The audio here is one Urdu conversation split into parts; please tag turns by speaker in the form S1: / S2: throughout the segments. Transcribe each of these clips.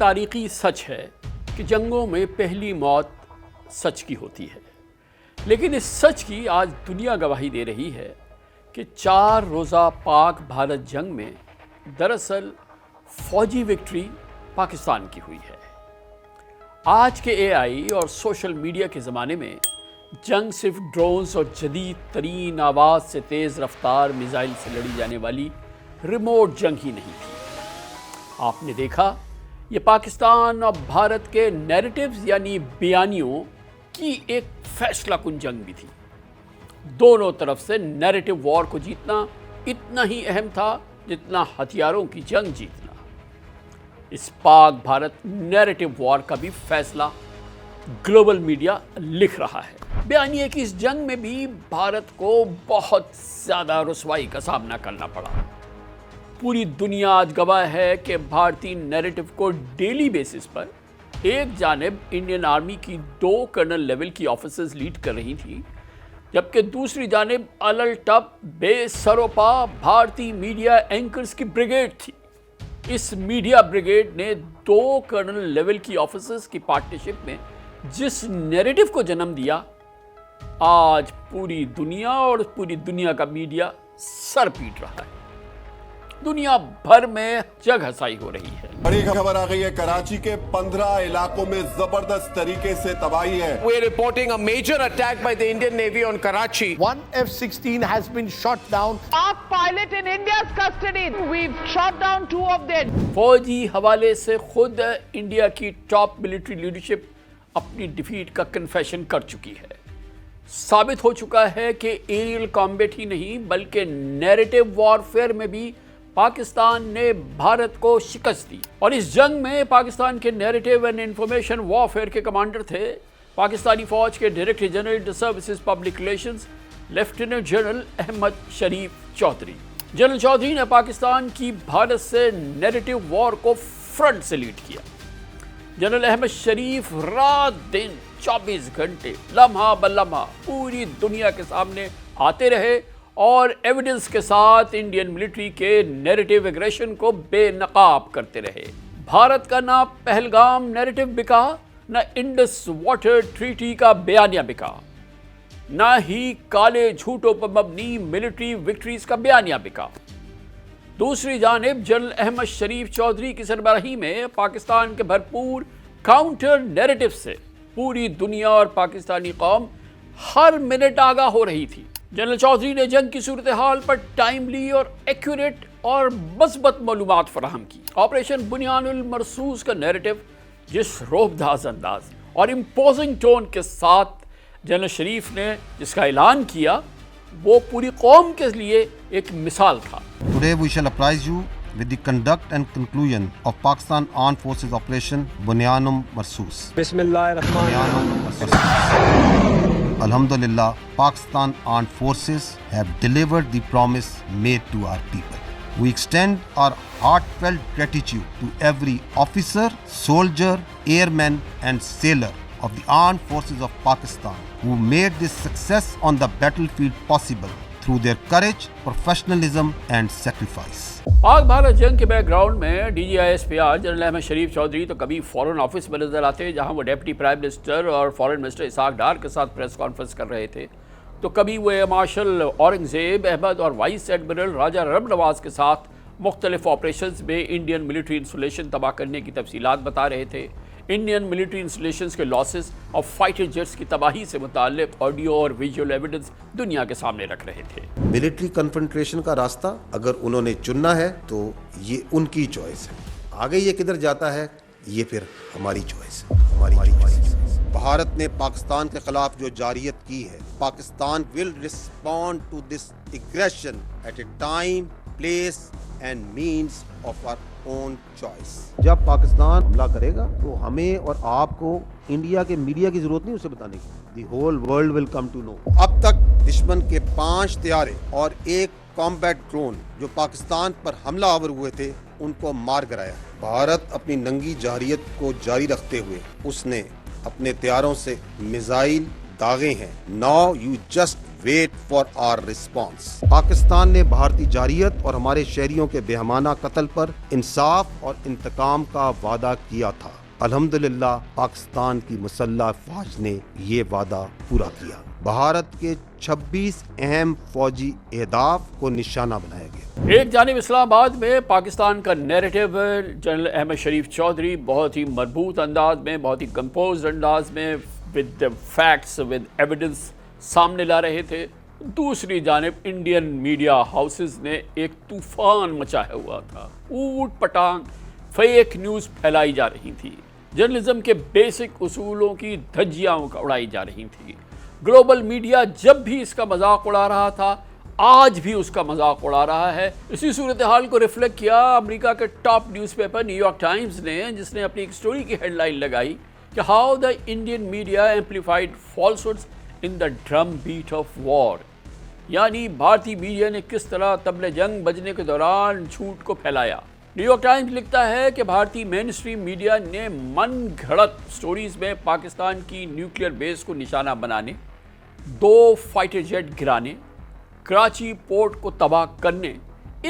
S1: تاریخی سچ ہے کہ جنگوں میں پہلی موت سچ کی ہوتی ہے، لیکن اس سچ کی آج دنیا گواہی دے رہی ہے کہ 4 روزہ پاک بھارت جنگ میں دراصل فوجی وکٹری پاکستان کی ہوئی ہے۔ آج کے AI اور سوشل میڈیا کے زمانے میں جنگ صرف ڈرونز اور جدید ترین آواز سے تیز رفتار میزائل سے لڑی جانے والی ریموٹ جنگ ہی نہیں تھی۔ آپ نے دیکھا یہ پاکستان اور بھارت کے نیریٹیوز یعنی بیانیوں کی ایک فیصلہ کن جنگ بھی تھی۔ دونوں طرف سے نیریٹیو وار کو جیتنا اتنا ہی اہم تھا جتنا ہتھیاروں کی جنگ جیتنا۔ اس پاک بھارت نیریٹیو وار کا بھی فیصلہ گلوبل میڈیا لکھ رہا ہے۔ بیانیے کی اس جنگ میں بھی بھارت کو بہت زیادہ رسوائی کا سامنا کرنا پڑا۔ پوری دنیا آج گواہ ہے کہ بھارتی نیریٹو کو ڈیلی بیسس پر ایک جانب انڈین آرمی کی 2 کرنل لیول کی آفیسرز لیڈ کر رہی تھی، جبکہ دوسری جانب الل ٹپ بے سروپا بھارتی میڈیا اینکرز کی بریگیڈ تھی۔ اس میڈیا بریگیڈ نے 2 کرنل لیول کی آفیسرز کی پارٹنرشپ میں جس نیریٹو کو جنم دیا، آج پوری دنیا اور پوری دنیا کا میڈیا سر پیٹ رہا ہے۔ دنیا بھر میں جگ ہسائی ہو رہی ہے۔
S2: بڑی خبر آ گئی ہے، کراچی کے 15 علاقوں میں زبردست طریقے سے تباہی ہے۔
S3: We're reporting a major attack by the Indian Navy on Karachi.
S4: One F-16 has been shot down.
S5: Pak pilot in India's custody. We've shot down 2 of them.
S1: فوجی حوالے سے خود انڈیا کی ٹاپ ملٹری لیڈرشپ اپنی ڈیفیٹ کا کنفیشن کر چکی ہے۔ ثابت ہو چکا ہے کہ ایریل کامبیٹ ہی نہیں بلکہ نیریٹو وارفیئر میں بھی پاکستان نے بھارت کو شکست دی، اور اس جنگ میں پاکستان کے نیریٹو اینڈ انفارمیشن وارفیئر کے کمانڈر تھے پاکستانی فوج کے director general inter services public relations lieutenant general Ahmed Sharif Chaudhry. General Chaudhry نے پاکستان کی بھارت سے نیریٹو وار کو فرنٹ سے لیڈ کیا۔ جنرل احمد شریف رات دن 24 گھنٹے لمحہ بلمحہ پوری دنیا کے سامنے آتے رہے اور ایویڈنس کے ساتھ انڈین ملٹری کے نیریٹو ایگریشن کو بے نقاب کرتے رہے۔ بھارت کا نہ پہلگام نیریٹو بکا، نہ انڈس واٹر ٹریٹی کا بیانیہ بکا، نہ ہی کالے جھوٹوں پر مبنی ملٹری وکٹریز کا بیانیہ بکا۔ دوسری جانب جنرل احمد شریف چودھری کی سربراہی میں پاکستان کے بھرپور کاؤنٹر نیریٹو سے پوری دنیا اور پاکستانی قوم ہر منٹ آگاہ ہو رہی تھی۔ جنرل چودھری نے جنگ کی صورتحال پر ٹائملی اور ایکوریٹ اور مثبت معلومات فراہم کی۔ آپریشن بنیان المرصوص کا نیریٹو جس رعب داز انداز اور امپوزنگ ٹون کے ساتھ جنرل شریف نے جس کا اعلان کیا، وہ پوری قوم کے لیے ایک مثال تھا۔
S6: Today we shall apprise you with the conduct and conclusion of Pakistan Armed Forces Operation Bunyan Marsoos. Alhamdulillah, Pakistan Armed Forces have delivered the promise made to our people. We extend our heartfelt gratitude to every officer, soldier, airman and sailor of the Armed Forces of Pakistan who made this success on the battlefield possible through their courage, professionalism and sacrifice.
S1: پاک بھارت جنگ کے بیک گراؤنڈ میں DGISPR جنرل احمد شریف چودھری تو کبھی فورن آفس میں نظر آتے جہاں وہ ڈیپٹی پرائم منسٹر اور فورن منسٹر اسحاق ڈار کے ساتھ پریس کانفرنس کر رہے تھے، تو کبھی وہ مارشل اورنگزیب احمد اور وائس ایڈمرل راجہ رم نواز کے ساتھ مختلف آپریشنز میں انڈین ملٹری انسٹالیشن تباہ کرنے کی تفصیلات بتا رہے تھے۔ انڈین ملٹری انسٹالیشنز کے لاسز اور فائٹر جیٹس کی تباہی سے متعلق آڈیو اور ویژول ایویڈنس دنیا کے سامنے رکھ رہے تھے۔
S7: ملٹری کنفرنٹریشن کا راستہ اگر انہوں نے چننا ہے تو یہ ان کی چوائس ہے، آگے یہ کدھر جاتا ہے یہ پھر ہماری چوائس ہے، ہماری چوائس ہے۔ بھارت نے پاکستان کے خلاف جو جارحیت کی ہے، Pakistan will respond to this aggression at a time, place and means of our own choice. جب پاکستان حملہ کرے گا تو ہمیں اور آپ کو انڈیا کے میڈیا کی ضرورت نہیں اسے بتانے کی، the whole world will come to know. اب تک دشمن کے 5 طیارے اور 1 کامبیٹ ڈرون جو پاکستان پر حملہ آور ہوئے تھے ان کو مار گرایا۔ بھارت اپنی ننگی جارحیت کو جاری رکھتے ہوئے اس نے اپنے طیاروں سے میزائل داغے ہیں۔ Now you just wait for our response. Pakistan نے بھارتی جارحیت اور ہمارے شہریوں کے بےہمانہ قتل پر انصاف اور انتقام کا وعدہ کیا تھا. الحمدللہ پاکستان کی مسلح افواج نے یہ وعدہ پورا کیا. بھارت کے 26 اہم فوجی اہداف کو نشانہ بنایا گیا.
S1: ایک جانب اسلام آباد میں پاکستان کا نیریٹو جنرل احمد شریف چودھری بہت ہی مربوط انداز میں، بہت ہی کمپوزڈ انداز میں ود فیکٹس ود ایویڈنس سامنے لا رہے تھے. دوسری جانب انڈین میڈیا ہاؤسز نے ایک طوفان مچایا ہوا تھا. اوٹ پٹانگ فیک نیوز پھیلائی جا رہی تھی، جرنلزم کے بیسک اصولوں کی دھجیاں اڑائی جا رہی تھی. گلوبل میڈیا جب بھی اس کا مذاق اڑا رہا تھا، آج بھی اس کا مذاق اڑا رہا ہے. اسی صورتحال کو ریفلیکٹ کیا امریکہ کے top news paper new York Times نے، جس نے اپنی ایک سٹوری کی ہیڈ لائن لگائی کہ how the Indian media amplified falsehoods in the drum beat of war. یعنی بھارتی میڈیا نے کس طرح طبل جنگ بجنے کے دوران جھوٹ کو پھیلایا. نیو یارک ٹائمز لکھتا ہے کہ بھارتی مین اسٹریم میڈیا نے من گھڑت سٹوریز میں پاکستان کی نیوکلیئر بیس کو نشانہ بنانے، 2 فائٹر جیٹ گرانے، کراچی پورٹ کو تباہ کرنے،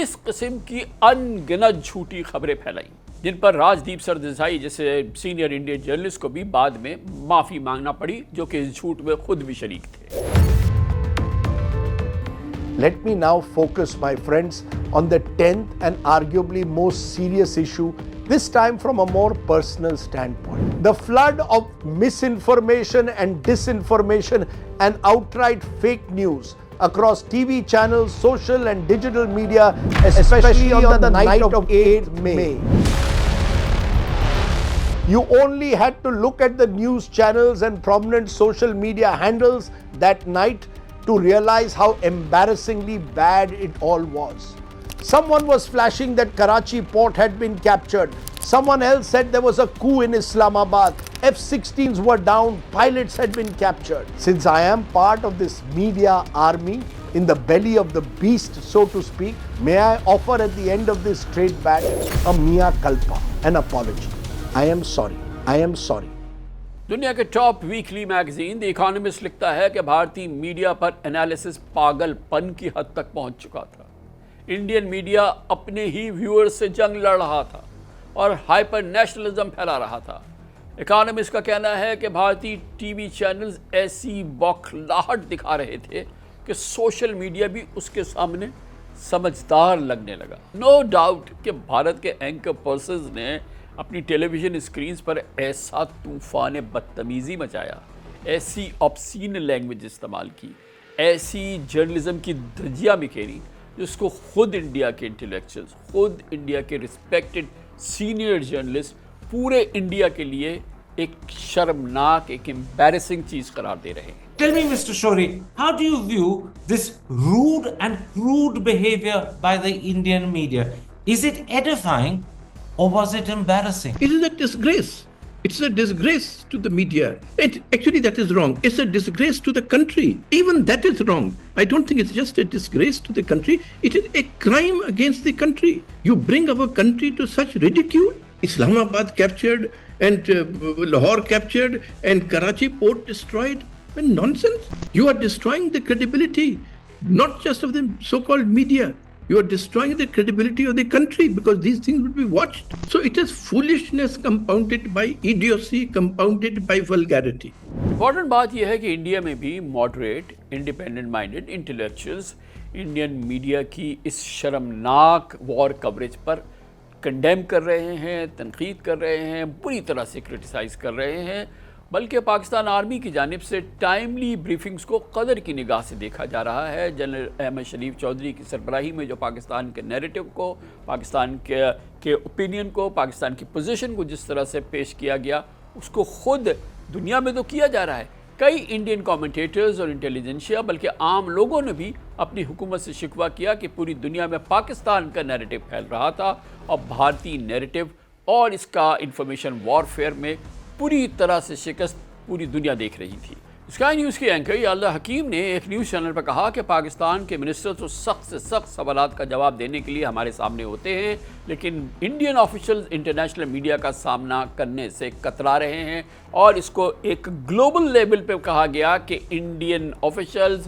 S1: اس قسم کی ان گنت جھوٹی خبریں پھیلائیں، جن پر راجدیپ سردیسائی جیسے سینئر انڈین جرنلسٹ کو بھی بعد میں معافی مانگنا پڑی، جو کہ اس جھوٹ میں خود بھی شریک تھے.
S4: Let me now focus, my friends, on the 10th and arguably most serious issue, this time from a more personal standpoint. The flood of misinformation and disinformation and outright fake news across TV channels, social and digital media, especially on the night of 8th May. You only had to look at the news channels and prominent social media handles that night to realize how embarrassingly bad it all was. Someone was flashing that Karachi port had been captured. Someone else said there was a coup in Islamabad. F-16s were down, pilots had been captured. Since I am part of this media army, in the belly of the beast, so to speak, may I offer at the end of this trade bat a mea culpa, an apology. I am sorry. I am sorry.
S1: دنیا کے ٹاپ ویکلی میگزین دی اکانومسٹ لکھتا ہے کہ بھارتی میڈیا پر انالیسس پاگل پن کی حد تک پہنچ چکا تھا. انڈین میڈیا اپنے ہی ویورز سے جنگ لڑ رہا تھا اور ہائپر نیشنلزم پھیلا رہا تھا. اکانومسٹ کا کہنا ہے کہ بھارتی ٹی وی چینلز ایسی بوکھلاہٹ دکھا رہے تھے کہ سوشل میڈیا بھی اس کے سامنے سمجھدار لگنے لگا. نو ڈاؤٹ کہ بھارت کے اینکر پرسنز نے اپنی ٹیلی ویژن اسکرینز پر ایسا طوفان بدتمیزی مچایا، ایسی آبسین لینگویج استعمال کی، ایسی جرنلزم کی دھجیاں بکھیری، جس کو خود انڈیا کے انٹلیکچوئلز، خود انڈیا کے ریسپیکٹڈ سینئر جرنلسٹ پورے انڈیا کے لیے ایک شرمناک، ایک امبیرسنگ چیز قرار دے رہے ہیں.
S8: Tell me, Mr. Shori, how do you view this rude and crude behavior by the Indian media? Is it edifying or was it embarrassing?
S9: It is a disgrace. It's a disgrace to the media. Actually, that is wrong. It's a disgrace to the country. Even that is wrong. I don't think it's just a disgrace to the country. It is a crime against the country. You bring our country to such ridicule. Islamabad captured and Lahore captured and Karachi port destroyed. Nonsense. You are destroying the credibility, not just of the so-called media. You are destroying the credibility of the country because these things will be watched. So it is foolishness compounded by idiocy, compounded by vulgarity.
S1: Important بات یہ ہے کہ انڈیا میں بھی moderate independent minded intellectuals Indian media کی اس شرمناک وار کوریج پر کنڈیم کر رہے ہیں، تنقید کر رہے ہیں، بری طرح سے کرٹیسائز کر رہے ہیں. بلکہ پاکستان آرمی کی جانب سے ٹائملی بریفنگز کو قدر کی نگاہ سے دیکھا جا رہا ہے. جنرل احمد شریف چودھری کی سربراہی میں جو پاکستان کے نیریٹو کو، پاکستان کے اوپینین کو، پاکستان کی پوزیشن کو جس طرح سے پیش کیا گیا، اس کو خود دنیا میں تو کیا جا رہا ہے. کئی انڈین کامنٹیٹرز اور انٹیلیجنشیا بلکہ عام لوگوں نے بھی اپنی حکومت سے شکوہ کیا کہ پوری دنیا میں پاکستان کا نیریٹو پھیل رہا تھا اور بھارتی نیریٹو اور اس کا انفارمیشن وارفیئر میں پوری طرح سے شکست پوری دنیا دیکھ رہی تھی. اسکائی نیوز کی اینکر یالدہ حکیم نے ایک نیوز چینل پر کہا کہ پاکستان کے منسٹر تو سخت سے سخت سوالات کا جواب دینے کے لیے ہمارے سامنے ہوتے ہیں، لیکن انڈین آفیشلز انٹرنیشنل میڈیا کا سامنا کرنے سے کترا رہے ہیں. اور اس کو ایک گلوبل لیول پہ کہا گیا کہ Indian officials,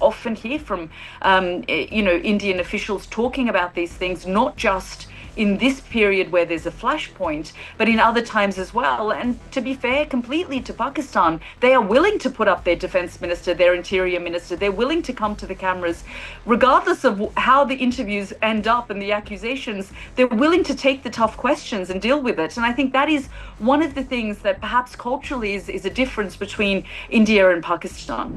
S10: often hear from Indian officials talking about these things, not just in this period where there's a flashpoint, but in other times as well. And to be fair completely to Pakistan, they are willing to put up their defense minister, their interior minister. They're willing to come to the cameras, regardless of how the interviews end up and the accusations. They're willing to take the tough questions and deal with it. And I think that is one of the things that perhaps culturally is a difference between India and Pakistan.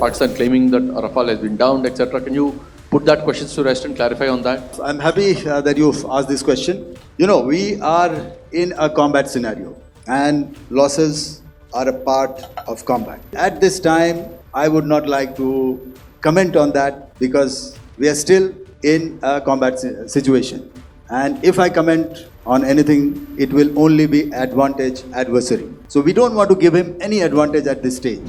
S11: Pakistan claiming that Rafale has been downed, etc. Can you put that question to rest and clarify on that?
S12: I'm happy that you've asked this question. You know, we are in a combat scenario and losses are a part of combat. At this time, I would not like to comment on that because we are still in a combat situation. And if I comment on anything, it will only be advantage adversary. So we don't want to give him any advantage at this stage.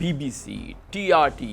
S1: BBC, TRT,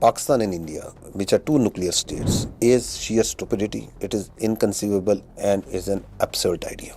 S7: Pakistan and India, which are two nuclear states, is sheer stupidity. It is inconceivable and is an absurd idea.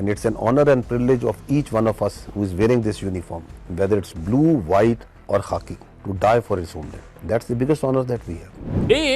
S6: and it's an honor and privilege of each one of us who is wearing this uniform, whether it's blue, white or khaki, to die for his homeland. That's the biggest honor that we have.
S1: Day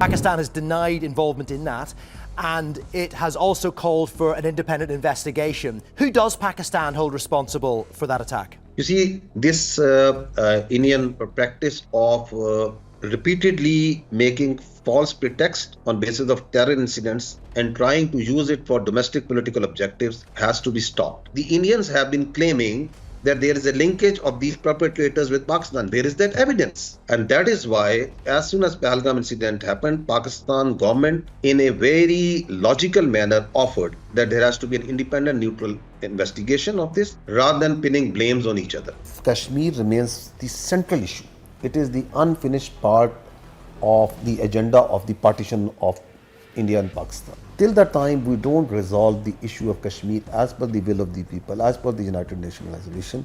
S13: Pakistan has denied involvement in that, and it has also called for an independent investigation. Who does Pakistan hold responsible for that attack?
S7: You see, this Indian practice of repeatedly making false pretext on basis of terror incidents and trying to use it for domestic political objectives has to be stopped. The Indians have been claiming that there is a linkage of these perpetrators with Pakistan. There is that evidence. And that is why, as soon as Pahalgam incident happened, Pakistan government in a very logical manner offered that there has to be an independent, neutral investigation of this rather than pinning blames on each other.
S6: Kashmir remains the central issue. It is the unfinished part of the agenda of the partition of India and Pakistan. Till that time, we don't resolve the issue of Kashmir as per the will of the people, as per the United Nations resolution,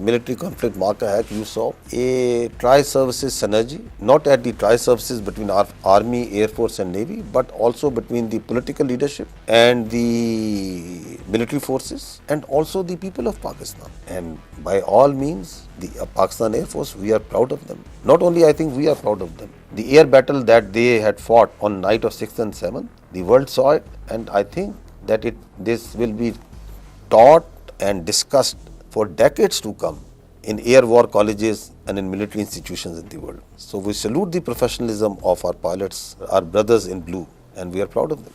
S7: military conflict, Mark Hayek, you saw a tri-services synergy, not at the tri-services between our Army, Air Force and Navy, but also between the political leadership and the military forces and also the people of Pakistan. And by all means, the Pakistan Air Force, we are proud of them. Not only I think we are proud of them. The air battle that they had fought on night of 6th and 7th, the world saw it, and I think that this will be taught and discussed for decades to come in air war colleges and in military institutions in the world. So we salute the professionalism of our pilots, our brothers in blue, and we are proud of them.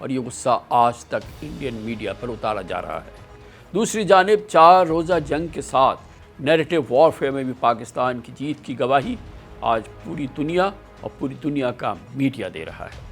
S1: اور یہ غصہ آج تک انڈین میڈیا پر اتارا جا رہا ہے۔ دوسری جانب 4 روزہ جنگ کے ساتھ نیریٹو وارفیئر میں بھی پاکستان کی جیت کی گواہی آج پوری دنیا اور پوری دنیا کا میڈیا دے رہا ہے۔